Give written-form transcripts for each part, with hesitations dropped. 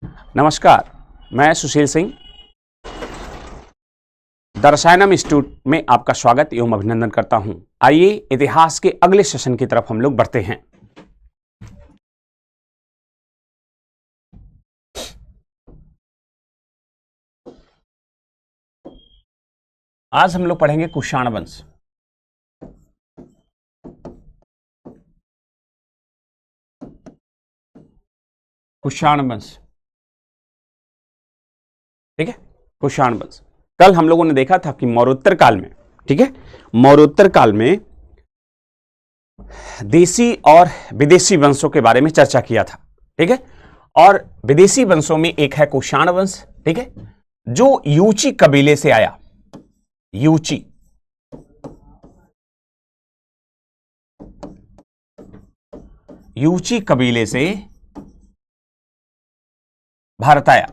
नमस्कार, मैं Sushil Singh the रसायनम institute में आपका स्वागत एवं अभिनंदन करता हूं। आइए इतिहास के अगले सेशन की तरफ हम लोग बढ़ते हैं। आज हम लोग पढ़ेंगे कुषाण वंश। कुषाण वंश, ठीक है। कुषाण वंश कल हम लोगों ने देखा था कि मौर्योत्तर काल में, ठीक है, मौर्योत्तर काल में देसी और विदेशी वंशों के बारे में चर्चा किया था, ठीक है। और विदेशी वंशों में एक है कुषाण वंश, ठीक है, जो यूची कबीले से आया। यूची कबीले से भारत आया,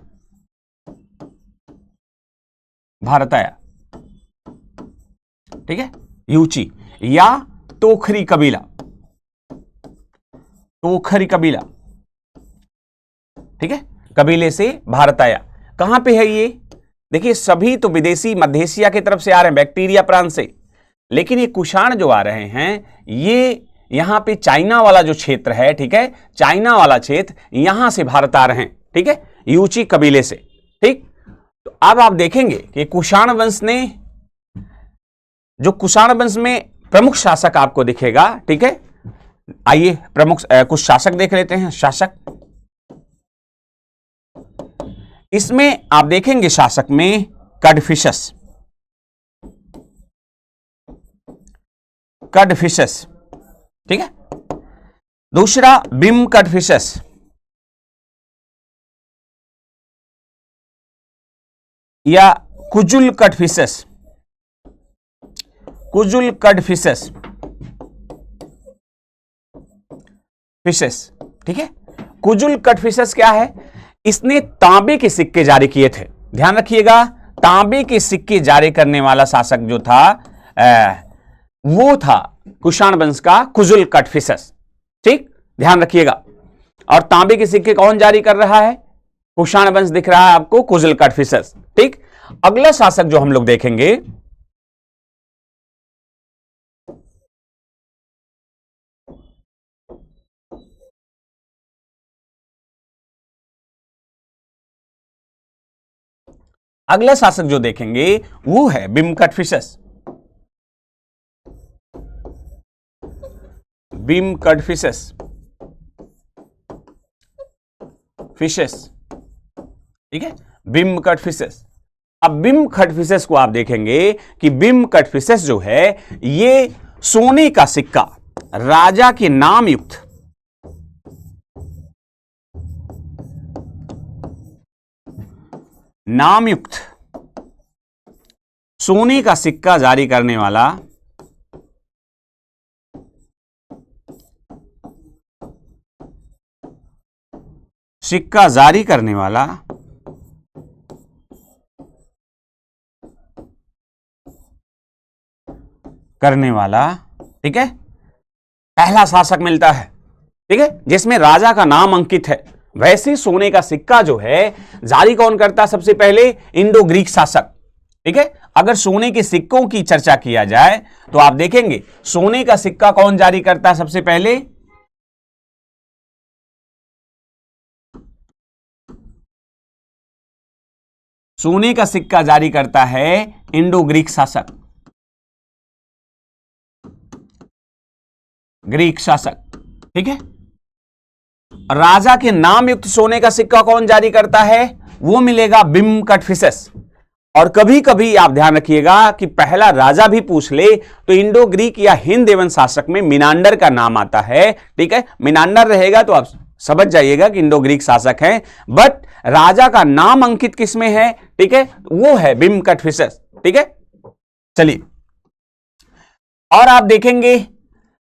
ठीक है। यूची या तोखरी कबीला, ठीक है, कबीले से भारत आया। कहां पे है ये? देखिए, सभी तो विदेशी मध्य एशिया की तरफ से आ रहे हैं, बैक्टीरिया प्रांत से, लेकिन ये कुषाण जो आ रहे हैं ये यहां पे चाइना वाला जो क्षेत्र है, ठीक है, चाइना वाला क्षेत्र, यहां से भारत आ रहे हैं, ठीक है, यूची कबीले से, ठीक। तो अब आप देखेंगे कि कुषाण वंश ने, जो कुषाण वंश में प्रमुख शासक आपको दिखेगा, ठीक है। आइए प्रमुख कुछ शासक देख लेते हैं। शासक, इसमें आप देखेंगे शासक में कडफिशस, ठीक है। दूसरा बिम कडफिशस, या कुजुल कडफिशस, ठीक है। कुजुल कडफिशस क्या है? इसने तांबे के सिक्के जारी किए थे। ध्यान रखिएगा, तांबे के सिक्के जारी करने वाला शासक जो था वो था कुषाण वंश का कुजुल कडफिशस, ठीक, ध्यान रखिएगा। और तांबे के सिक्के कौन जारी कर रहा है? कुषाण वंश दिख रहा है आपको, कुजुल कडफिशस, ठीक। अगला शासक जो हम लोग देखेंगे, अगला शासक जो देखेंगे वो है बिम कडफिशस, ठीक है, बिम कडफिशस। अब बिम कडफिशस को आप देखेंगे कि बिम कडफिशस जो है ये सोने का सिक्का, राजा के नाम युक्त, सोने का सिक्का जारी करने वाला ठीक है, पहला शासक मिलता है, ठीक है, जिसमें राजा का नाम अंकित है। वैसे सोने का सिक्का जो है जारी कौन करता है? सबसे पहले इंडो ग्रीक शासक, ठीक है। अगर सोने के सिक्कों की चर्चा किया जाए तो आप देखेंगे सोने का सिक्का कौन जारी करता है? सबसे पहले सोने का सिक्का जारी करता है इंडो ग्रीक शासक, ठीक है। राजा के नाम युक्त सोने का सिक्का कौन जारी करता है? वो मिलेगा बिम कडफिशस। और कभी कभी आप ध्यान रखिएगा कि पहला राजा भी पूछ ले तो इंडो ग्रीक या हिंद एवं शासक में मिनांडर का नाम आता है, ठीक है। मिनांडर रहेगा तो आप समझ जाइएगा कि इंडो ग्रीक शासक है, बट राजा का नाम अंकित किसमें है, ठीक है, वो है बिम कडफिशस, ठीक है। चलिए, और आप देखेंगे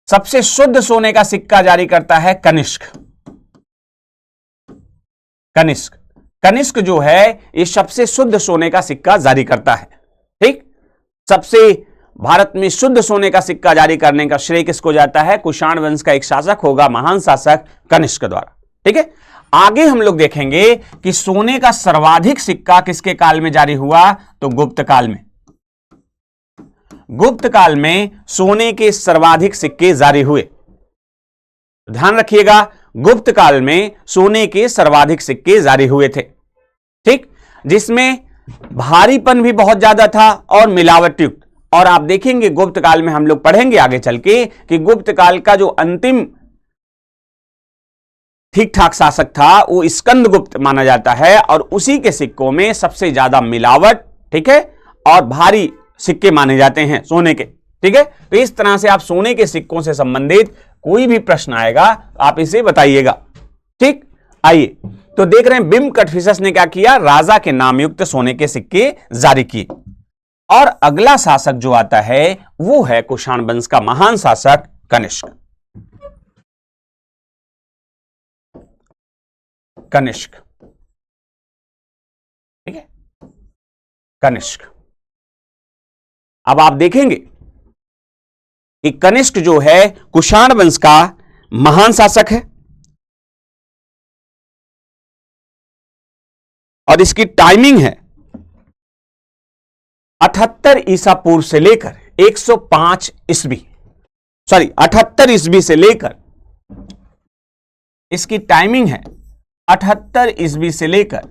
सबसे शुद्ध सोने का सिक्का जारी करता है कनिष्क। कनिष्क जो है ये सबसे शुद्ध सोने का सिक्का जारी करता है, ठीक। सबसे भारत में शुद्ध सोने का सिक्का जारी करने का श्रेय किसको जाता है? कुषाण वंश का एक शासक होगा, महान शासक कनिष्क द्वारा, ठीक है। आगे हम लोग देखेंगे कि सोने का सर्वाधिक सिक्का किसके काल में जारी हुआ, तो गुप्त काल में। गुप्त काल में सोने के सर्वाधिक सिक्के जारी हुए। ध्यान रखिएगा, गुप्त काल में सोने के सर्वाधिक सिक्के जारी हुए थे, ठीक, जिसमें भारीपन भी बहुत ज्यादा था और मिलावट युक्त। और आप देखेंगे गुप्त काल में, हम लोग पढ़ेंगे आगे चल के कि गुप्त काल का जो अंतिम ठीक ठाक शासक था वो स्कंदगुप्त माना जाता है, और उसी के सिक्कों में सबसे ज्यादा मिलावट, ठीक है, और भारी सिक्के माने जाते हैं सोने के, ठीक है। तो इस तरह से आप सोने के सिक्कों से संबंधित कोई भी प्रश्न आएगा आप इसे बताइएगा, ठीक। आइए तो देख रहे हैं बिम कटफिसस ने क्या किया, राजा के नाम युक्त सोने के सिक्के जारी किए। और अगला शासक जो आता है वो है कुषाण वंश का महान शासक कनिष्क। कनिष्क, ठीक है, कनिष्क। अब आप देखेंगे कि कनिष्क जो है कुषाण वंश का महान शासक है, और इसकी टाइमिंग है 78 ईसा पूर्व से लेकर 105 ईस्वी, सॉरी 78 ईस्वी से लेकर, इसकी टाइमिंग है 78 ईस्वी से लेकर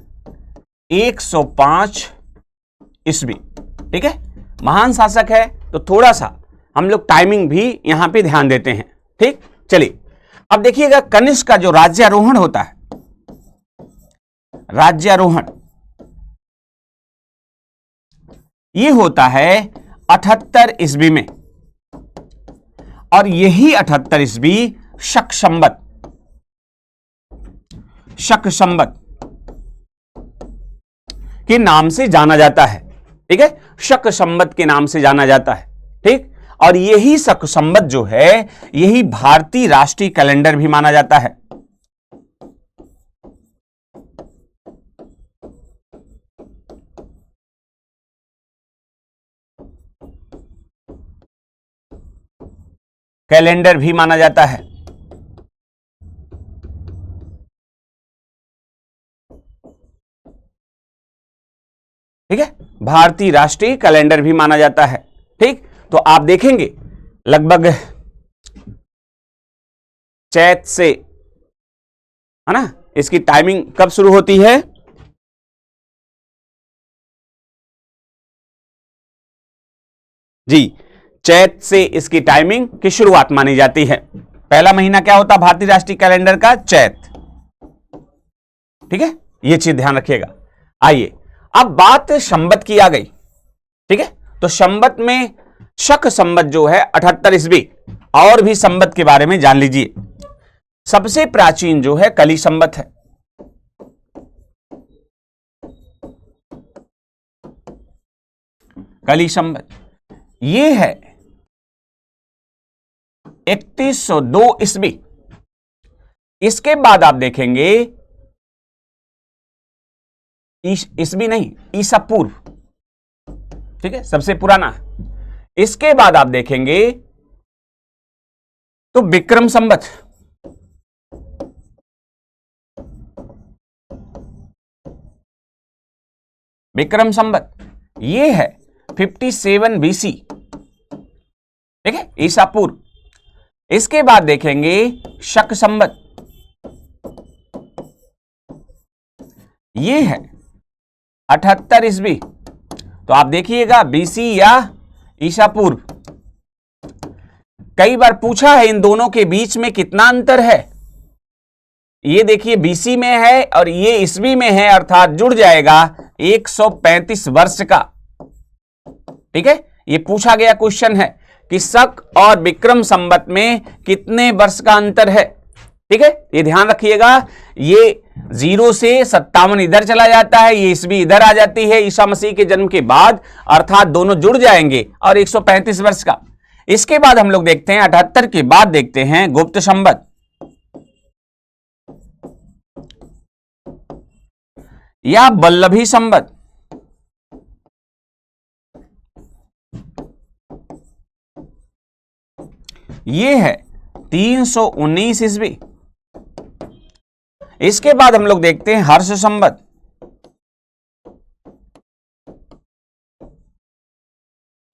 105 ईस्वी, ठीक है। महान शासक है तो थोड़ा सा हम लोग टाइमिंग भी यहां पे ध्यान देते हैं, ठीक। चलिए अब देखिएगा कनिष्क का जो राज्यारोहण होता है, राज्यारोहण ये होता है 78 ईस्वी में, और यही 78 ईस्वी शक संवत, शक संवत के नाम से जाना जाता है, ठीक है, शक संवत के नाम से जाना जाता है, ठीक। और यही शक संवत जो है यही भारतीय राष्ट्रीय कैलेंडर भी माना जाता है। कैलेंडर भी माना जाता है, ठीक है, भारतीय राष्ट्रीय कैलेंडर भी माना जाता है, ठीक। तो आप देखेंगे लगभग चैत से, है ना, इसकी टाइमिंग कब शुरू होती है, जी, चैत से इसकी टाइमिंग की शुरुआत मानी जाती है। पहला महीना क्या होता भारतीय राष्ट्रीय कैलेंडर का, चैत, ठीक है, यह चीज ध्यान रखिएगा। आइए अब बात संवत की आ गई, ठीक है। तो संवत में शक संवत जो है 78 ईस्वी, और भी संवत के बारे में जान लीजिए। सबसे प्राचीन जो है कली संवत है, कली संवत ये है 3102 ईस्वी। इसके बाद आप देखेंगे ईस्वी नहीं, ईसा पूर्व, ठीक है, सबसे पुराना है। इसके बाद आप देखेंगे तो विक्रम संवत, विक्रम संवत ये है 57 बीसी, ठीक है, ईसा पूर्व। इसके बाद देखेंगे शक संवत, ये है 78 ईस्वी। तो आप देखिएगा बीसी या ईसा पूर्व। कई बार पूछा है इन दोनों के बीच में कितना अंतर है, ये देखिए बीसी में है और ये ईस्वी में है, अर्थात जुड़ जाएगा 135 वर्ष का, ठीक है। ये पूछा गया क्वेश्चन है कि शक और विक्रम संवत में कितने वर्ष का अंतर है, ठीक है। ये ध्यान रखिएगा, ये 0 से 57 इधर चला जाता है, ये ईस्वी इधर आ जाती है ईसा मसीह के जन्म के बाद, अर्थात दोनों जुड़ जाएंगे और 135 वर्ष का। इसके बाद हम लोग देखते हैं 78 के बाद देखते हैं गुप्त संवत, या वल्लभी संवत। ये है 319 ईस्वी। इसके बाद हम लोग देखते हैं हर्ष संवत।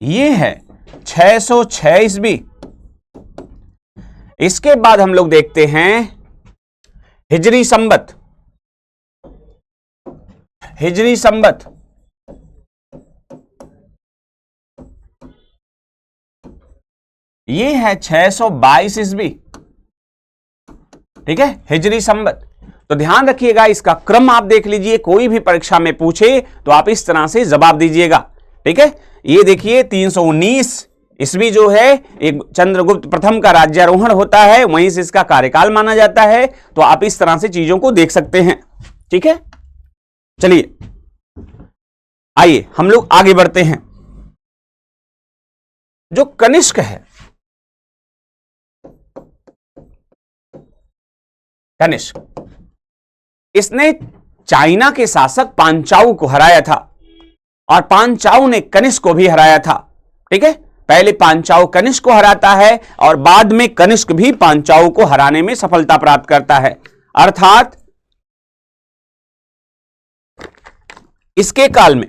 ये है 606 ईस्वी। इसके बाद हम लोग देखते हैं हिजरी संवत। हिजरी संवत ये है 622 ईस्वी। ठीक है, हिजरी संवत। तो ध्यान रखिएगा, इसका क्रम आप देख लीजिए, कोई भी परीक्षा में पूछे तो आप इस तरह से जवाब दीजिएगा। ठीक है, ये देखिए 319 ईस्वी जो है एक चंद्रगुप्त प्रथम का राज्यारोहण होता है, वहीं से इसका कार्यकाल माना जाता है। तो आप इस तरह से चीजों को देख सकते हैं। ठीक है, चलिए आइए हम लोग आगे बढ़ते हैं। जो कनिष्क है, कनिष्क, इसने चाइना के शासक पांचाऊ को हराया था और पांचाऊ ने कनिष्क को भी हराया था। ठीक है, पहले पांचाऊ कनिष्क को हराता है और बाद में कनिष्क भी पांचाऊ को हराने में सफलता प्राप्त करता है। अर्थात इसके काल में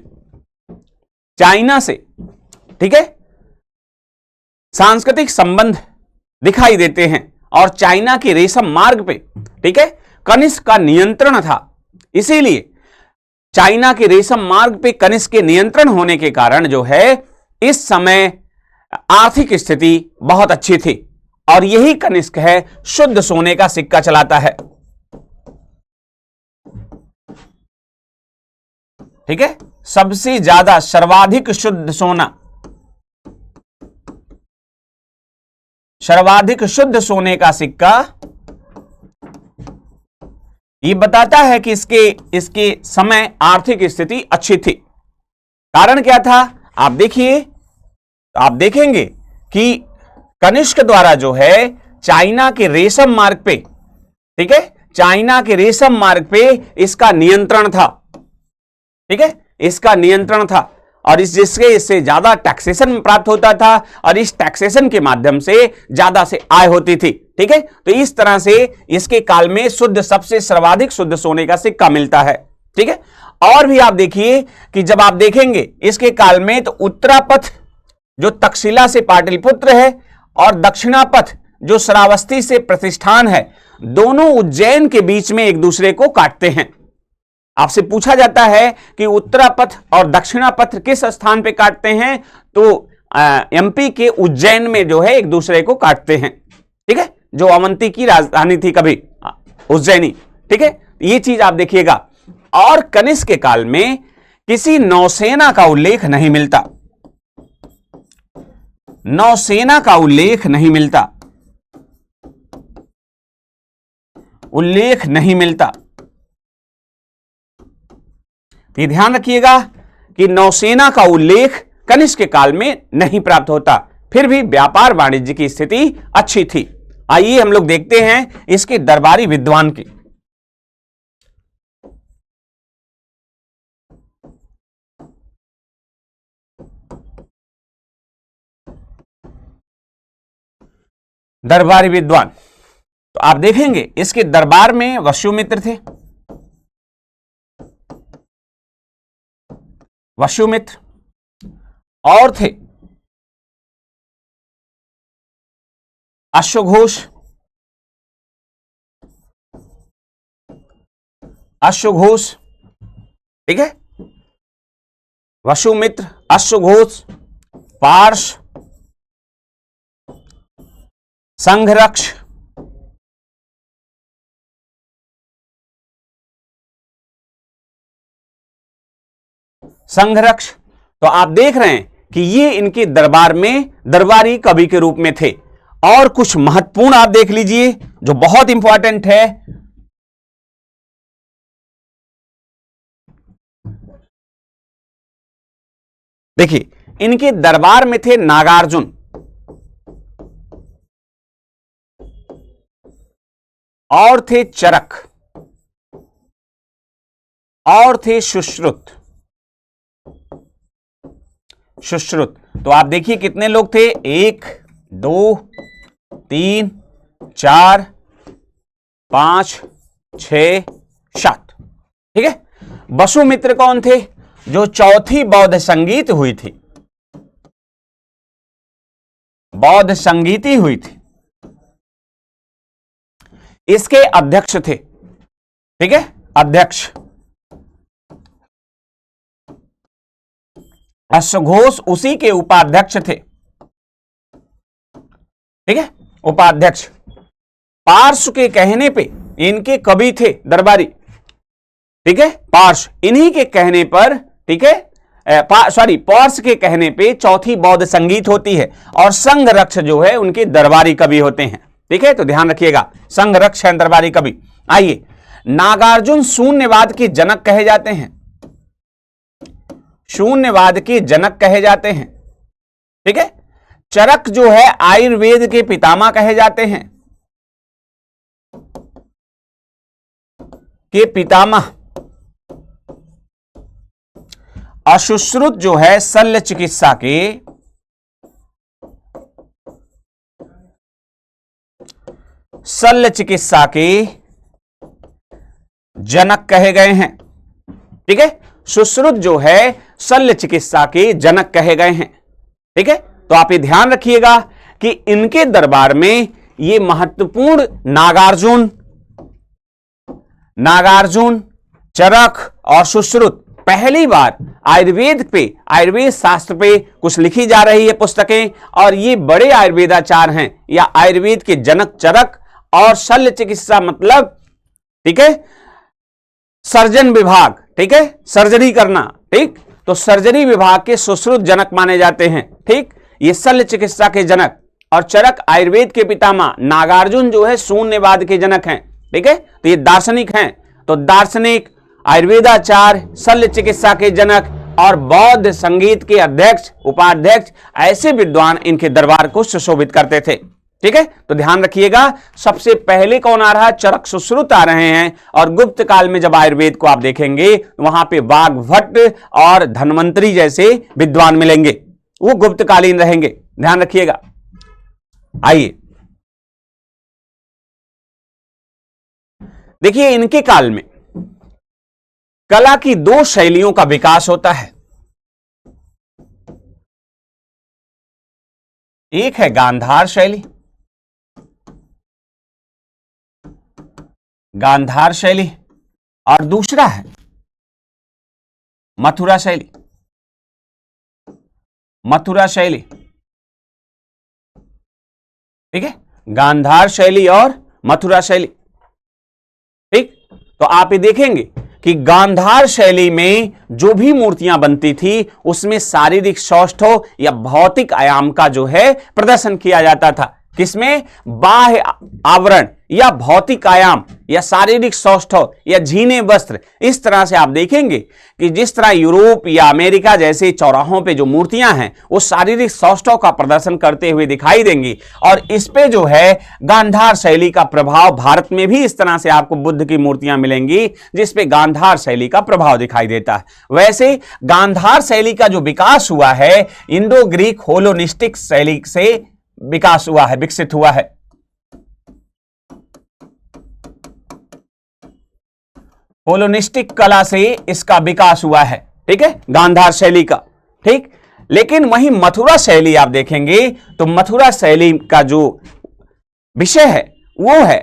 चाइना से, ठीक है, सांस्कृतिक संबंध दिखाई देते हैं और चाइना के रेशम मार्ग पे, ठीक है, कनिष्क का नियंत्रण था। इसीलिए चाइना के रेशम मार्ग पे कनिष्क के नियंत्रण होने के कारण जो है इस समय आर्थिक स्थिति बहुत अच्छी थी और यही कनिष्क है शुद्ध सोने का सिक्का चलाता है। ठीक है, सबसे ज्यादा सर्वाधिक शुद्ध सोना, सर्वाधिक शुद्ध सोने का सिक्का, ये बताता है कि इसके समय आर्थिक स्थिति अच्छी थी। कारण क्या था आप देखिए, आप देखेंगे कि कनिष्क द्वारा जो है चाइना के रेशम मार्ग पे, ठीक है, चाइना के रेशम मार्ग पे इसका नियंत्रण था। ठीक है, इसका नियंत्रण था और इससे ज्यादा टैक्सेशन प्राप्त होता था और इस टैक्सेशन के माध्यम से ज्यादा से आय होती थी। ठीक है, तो इस तरह से इसके काल में शुद्ध, सबसे सर्वाधिक शुद्ध सोने का सिक्का मिलता है। ठीक है, और भी आप देखिए कि जब आप देखेंगे इसके काल में तो उत्तरापथ जो तक्षशिला से पाटलिपुत्र है और दक्षिणापथ जो श्रावस्ती से प्रतिष्ठान है, दोनों उज्जैन के बीच में एक दूसरे को काटते हैं। आपसे पूछा जाता है कि उत्तरापथ और दक्षिणापथ किस स्थान पे काटते हैं, तो एमपी के उज्जैन में जो है एक दूसरे को काटते हैं। ठीक है, जो अवंती की राजधानी थी कभी, उज्जैनी। ठीक है, ये चीज आप देखिएगा। और कनिष्क के काल में किसी नौसेना का उल्लेख नहीं मिलता, नौसेना का उल्लेख नहीं मिलता, उल्लेख नहीं मिलता। ये ध्यान रखिएगा कि नौसेना का उल्लेख कनिष्क के काल में नहीं प्राप्त होता, फिर भी व्यापार वाणिज्य की स्थिति अच्छी थी। आइए हम लोग देखते हैं इसके दरबारी विद्वान की। दरबारी विद्वान, तो आप देखेंगे इसके दरबार में वसुमित्र थे, वसुमित्र, और थे अश्वघोष, अश्वघोष। ठीक है, वसुमित्र, अश्वघोष, पार्श, संघरक्ष, संघरक्ष। तो आप देख रहे हैं कि ये इनके दरबार में दरबारी कवि के रूप में थे। और कुछ महत्वपूर्ण आप देख लीजिए जो बहुत इंपॉर्टेंट है। देखिए, इनके दरबार में थे नागार्जुन, और थे चरक, और थे सुश्रुत, सुश्रुत। तो आप देखिए कितने लोग थे, 1 2 3 4 5 6 7। ठीक है, वसुमित्र कौन थे? जो चौथी बौद्ध संगीत हुई थी, बौद्ध संगीति हुई थी, इसके अध्यक्ष थे। ठीक है, अध्यक्ष। अश्वघोष उसी के उपाध्यक्ष थे। ठीक है, उपाध्यक्ष। पार्श्व के कहने पे, इनके कवि थे दरबारी। ठीक है, पार्श्व, इन्हीं के कहने पर, ठीक है, पार्श्व के कहने पे चौथी बौद्ध संगीत होती है, और संघरक्ष जो है उनके दरबारी कवि होते हैं। ठीक है, तो ध्यान रखिएगा, संघरक्ष है दरबारी कवि। आइए, नागार्जुन शून्यवाद के जनक कहे जाते हैं, शून्यवाद के जनक कहे जाते हैं। ठीक है, चरक जो है आयुर्वेद के पितामह कहे जाते हैं, के पितामह। अशुश्रुत जो है शल्य चिकित्सा के, शल्य चिकित्सा के जनक कहे गए हैं। ठीक है, सुश्रुत जो है शल्य चिकित्सा के जनक कहे गए हैं। ठीक है, तो आप ये ध्यान रखिएगा कि इनके दरबार में ये महत्वपूर्ण नागार्जुन, चरक और सुश्रुत पहली बार आयुर्वेद शास्त्र पे कुछ लिखी जा रही है पुस्तकें, और ये बड़े आयुर्वेदाचार्य हैं, या आयुर्वेद के जनक चरक। और शल्य चिकित्सा मतलब, ठीक है, सर्जन विभाग, ठीक है, सर्जरी करना। ठीक, तो सर्जरी विभाग के सुश्रुत जनक माने जाते हैं। ठीक, ये शल्य चिकित्सा के जनक, और चरक आयुर्वेद के पितामह, नागार्जुन जो है शून्यवाद के जनक हैं। ठीक है, तो ये दार्शनिक हैं, तो दार्शनिक, आयुर्वेदाचार्य, शल्य चिकित्सा के जनक और बौद्ध संगीत के अध्यक्ष, उपाध्यक्ष, ऐसे विद्वान इनके दरबार को सुशोभित करते थे। ठीक है, तो ध्यान रखिएगा, सबसे पहले कौन आ रहा है? चरक सुश्रुत आ रहे हैं। और गुप्त काल में जब आयुर्वेद को आप देखेंगे, वहां पे वाग्भट और धन्वंतरी जैसे विद्वान मिलेंगे, वो गुप्तकालीन रहेंगे, ध्यान रखिएगा। आइए देखिए, इनके काल में कला की 2 शैलियों का विकास होता है। एक है गांधार शैली, और दूसरा है मथुरा शैली। ठीक है, गांधार शैली और मथुरा शैली। ठीक, तो आप ये देखेंगे कि गांधार शैली में जो भी मूर्तियां बनती थी, उसमें शारीरिक सौष्ठव या भौतिक आयाम का जो है प्रदर्शन किया जाता था। किसमें? बाह्य आवरण या भौतिक आयाम या शारीरिक सौष्ठव या झीने वस्त्र। इस तरह से आप देखेंगे कि जिस तरह यूरोप या अमेरिका जैसे चौराहों पे जो मूर्तियां हैं, वो शारीरिक सौष्ठव का प्रदर्शन करते हुए दिखाई देंगी। और इस पे जो है गांधार शैली का प्रभाव, भारत में भी इस तरह से आपको बुद्ध की मूर्तियां मिलेंगी जिस पे गांधार शैली का प्रभाव दिखाई देता है। वैसे गांधार शैली का जो विकास हुआ है, इंडो ग्रीक होलोनिस्टिक शैली से विकास हुआ है, विकसित हुआ है। होलोनिस्टिक कला से इसका विकास हुआ है। ठीक है, गांधार शैली का। ठीक, लेकिन वहीं मथुरा शैली आप देखेंगे तो मथुरा शैली का जो विषय है वो है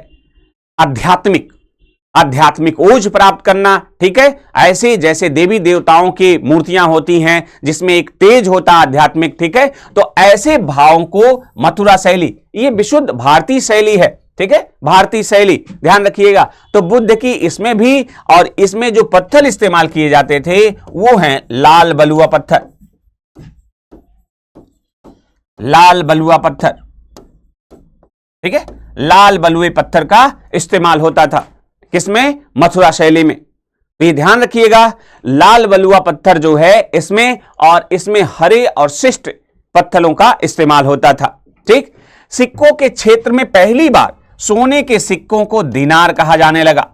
आध्यात्मिक ओज प्राप्त करना। ठीक है, ऐसे जैसे देवी देवताओं की मूर्तियां होती हैं जिसमें एक तेज होता आध्यात्मिक। ठीक है, तो ऐसे भावों को मथुरा शैली, ये विशुद्ध भारतीय शैली है। ठीक है, भारतीय शैली, ध्यान रखिएगा। तो बुद्ध की इसमें भी, और इसमें जो पत्थर इस्तेमाल किए जाते थे वो हैं लाल बलुआ पत्थर। ठीक है, लाल बलुए पत्थर का इस्तेमाल होता था। किसमें? मथुरा शैली में। तो ये ध्यान रखिएगा, लाल बलुआ पत्थर जो है इसमें, और इसमें हरे और शिष्ट पत्थरों का इस्तेमाल होता था। ठीक, सिक्कों के क्षेत्र में पहली बार सोने के सिक्कों को दिनार कहा जाने लगा।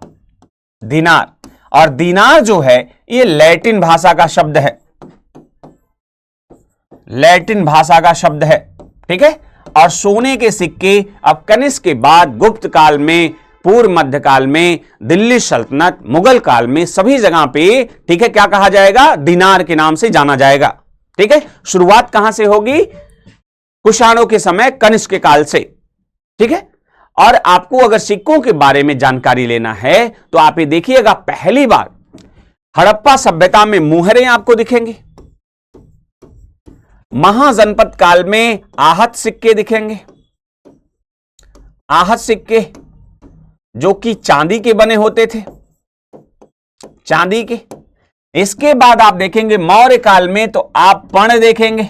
दिनार, और दिनार जो है ये लैटिन भाषा का शब्द है। ठीक है, और सोने के सिक्के अब कनिष्क के बाद गुप्त काल में पूर्व मध्यकाल में, दिल्ली सल्तनत, मुगल काल में, सभी जगह पे, ठीक है, क्या कहा जाएगा? दीनार के नाम से जाना जाएगा। ठीक है, शुरुआत कहां से होगी? कुषाणों के समय, कनिष्क के काल से। ठीक है, और आपको अगर सिक्कों के बारे में जानकारी लेना है तो आप ये देखिएगा, पहली बार हड़प्पा सभ्यता में मुहरें आपको दिखेंगी, महाजनपद काल में आहत सिक्के दिखेंगे, आहत सिक्के जो कि चांदी के बने होते थे, चांदी के। इसके बाद आप देखेंगे मौर्य काल में तो आप पर्ण देखेंगे,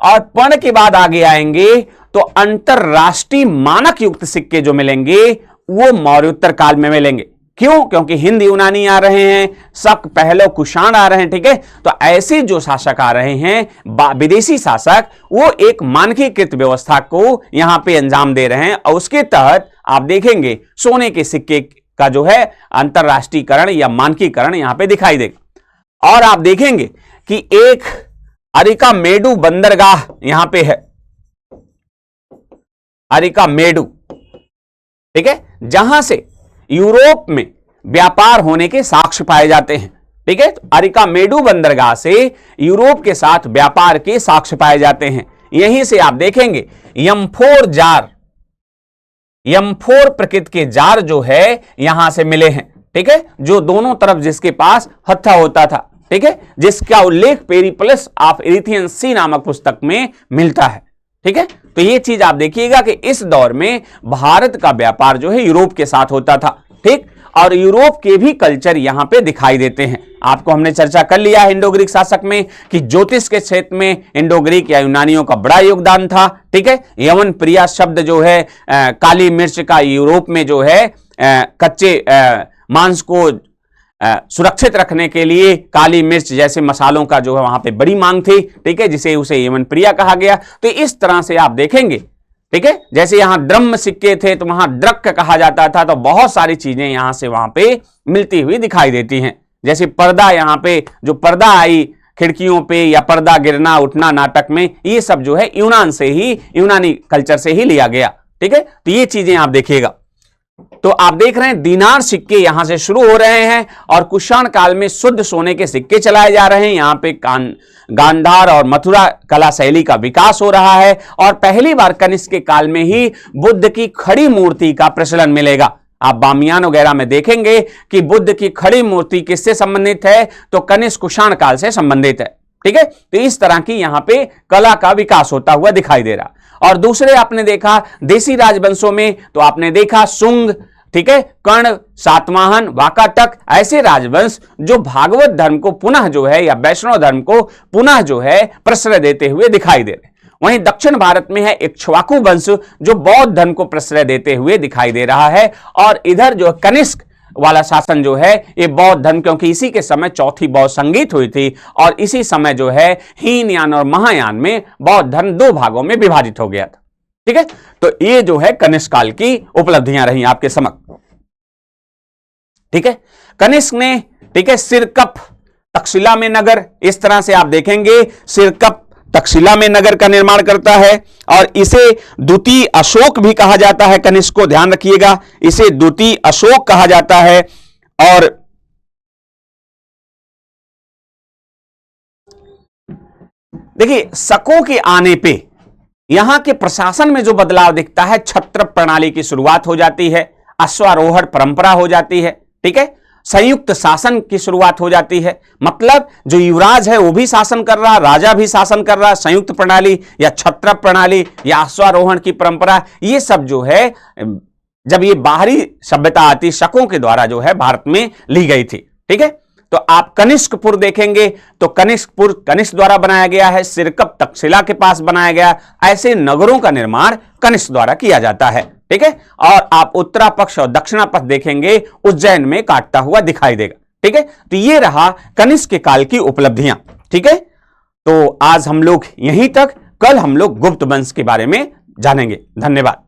और पर्ण के बाद आगे आएंगे तो अंतरराष्ट्रीय मानक युक्त सिक्के जो मिलेंगे वो मौर्योत्तर काल में मिलेंगे। क्यों? क्योंकि हिंद यूनानी आ रहे हैं, शक, पहलव, कुषाण आ रहे हैं। ठीक है, तो ऐसे जो शासक आ रहे हैं, विदेशी शासक, वो एक मानकीकृत व्यवस्था को यहां पे अंजाम दे रहे हैं, और उसके तहत आप देखेंगे सोने के सिक्के का जो है अंतरराष्ट्रीयकरण या मानकीकरण यहां पे दिखाई देगा। और आप देखेंगे कि एक अरिकामेडु बंदरगाह यहां पे है, अरिकामेडु, ठीक है, जहां से यूरोप में व्यापार होने के साक्ष्य पाए जाते हैं। ठीक है, तो अरिकामेडु बंदरगाह से यूरोप के साथ व्यापार के साक्ष्य पाए जाते हैं। यहीं से आप देखेंगे यमफोर जार, यमफोर प्रकृति के जार जो है यहां से मिले हैं। ठीक है, जो दोनों तरफ जिसके पास हत्था होता था। ठीक है, जिसका उल्लेख पेरिप्लस ऑफ इरिथियन सी नामक पुस्तक में मिलता है। ठीक है, तो ये चीज आप देखिएगा कि इस दौर में भारत का व्यापार जो है यूरोप के साथ होता था। ठीक, और यूरोप के भी कल्चर यहां पे दिखाई देते हैं। आपको हमने चर्चा कर लिया है इंडो ग्रीक शासक में कि ज्योतिष के क्षेत्र में इंडो ग्रीक या यूनानियों का बड़ा योगदान था। ठीक है, यवन प्रिया शब्द जो है काली मिर्च का यूरोप में जो है कच्चे मांस को सुरक्षित रखने के लिए काली मिर्च जैसे मसालों का जो है वहां पे बड़ी मांग थी। ठीक है, जिसे उसे यवन प्रिया कहा गया। तो इस तरह से आप देखेंगे, ठीक है, जैसे यहां द्रह्म सिक्के थे तो वहां द्रक कहा जाता था। तो बहुत सारी चीजें यहां से वहां पे मिलती हुई दिखाई देती हैं। जैसे पर्दा, यहां पे जो पर्दा आई खिड़कियों पे या पर्दा गिरना उठना नाटक में, ये सब जो है यूनान से ही, यूनानी कल्चर से ही लिया गया। ठीक है, तो ये चीजें आप देखिएगा। तो आप देख रहे हैं दीनार सिक्के यहां से शुरू हो रहे हैं और कुषाण काल में शुद्ध सोने के सिक्के चलाए जा रहे हैं। यहां पे गांधार और मथुरा कला शैली का विकास हो रहा है और पहली बार कनिष्क के काल में ही बुद्ध की खड़ी मूर्ति का प्रचलन मिलेगा। आप बामियान वगैरह में देखेंगे कि बुद्ध की खड़ी मूर्ति किससे संबंधित है? तो कनिष्क कुषाण काल से संबंधित है। ठीक है, तो इस तरह की यहां पे कला का विकास होता हुआ दिखाई दे रहा। और दूसरे आपने देखा देसी राजवंशों में, तो आपने देखा शुंग, ठीक है, कर्ण, सातवाहन, वाकाटक, ऐसे राजवंश जो भागवत धर्म को पुनः जो है या वैष्णव धर्म को पुनः जो है प्रश्रय देते हुए दिखाई दे रहे। वहीं दक्षिण भारत में है इक्ष्वाकु वंश जो बौद्ध धर्म को प्रश्रय देते हुए दिखाई दे रहा है। और इधर जो कनिष्क वाला शासन जो है ये बौद्ध धर्म, क्योंकि इसी के समय चौथी बौद्ध संगीत हुई थी और इसी समय जो है हीनयान और महायान में बौद्ध धर्म दो भागों में विभाजित हो गया था। ठीक है, तो ये जो है कनिष्क काल की उपलब्धियां रही आपके समक्ष। ठीक है, कनिष्क ने, ठीक है, सिरकप, तक्षशिला में नगर, इस तरह से आप देखेंगे सिरकप तक्षशिला में नगर का निर्माण करता है और इसे द्वितीय अशोक भी कहा जाता है। कनिष्क को ध्यान रखिएगा, इसे द्वितीय अशोक कहा जाता है। और देखिए शकों के आने पे यहां के प्रशासन में जो बदलाव दिखता है, छत्र प्रणाली की शुरुआत हो जाती है, अश्वारोहण परंपरा हो जाती है। ठीक है, संयुक्त शासन की शुरुआत हो जाती है, मतलब जो युवराज है वो भी शासन कर रहा, राजा भी शासन कर रहा। संयुक्त प्रणाली या छत्र प्रणाली या अश्वारोहण की परंपरा, ये सब जो है जब ये बाहरी सभ्यता आती शकों के द्वारा जो है भारत में ली गई थी। ठीक है, तो आप कनिष्कपुर देखेंगे तो कनिष्कपुर कनिष्क द्वारा बनाया गया है, सिरकप तक्षशिला के पास बनाया गया। ऐसे नगरों का निर्माण कनिष्क द्वारा किया जाता है। ठीक है, और आप उत्तरा पक्ष और दक्षिणा पक्ष देखेंगे उज्जैन में काटता हुआ दिखाई देगा। ठीक है, तो ये रहा कनिष्क के काल की उपलब्धियां। ठीक है, तो आज हम लोग यहीं तक, कल हम लोग गुप्त वंश के बारे में जानेंगे। धन्यवाद।